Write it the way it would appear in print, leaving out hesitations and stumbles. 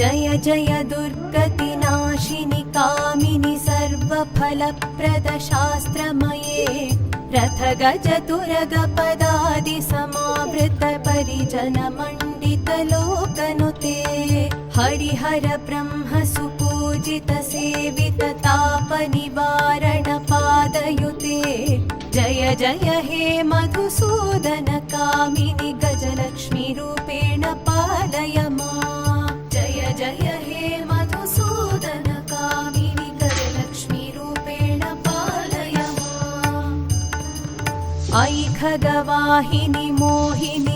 जय जय दुर्गतिनाशिनि कामिनि सर्वफलप्रद शास्त्रमये रथगजतुरगपदादि समावृत परिजन मण्डित लोकनुते हरिहर ब्रह्म सुपूजित सेवित ताप निवारण पादयुते जय जय हे मधुसूदन कामिनि गजलक्ष्मी रूपेण पालय माम् जय जय हे मधुसूदन कामिनि गजलक्ष्मी रूपेण पालय माम् ऐ खगवाहिनि मोहिनि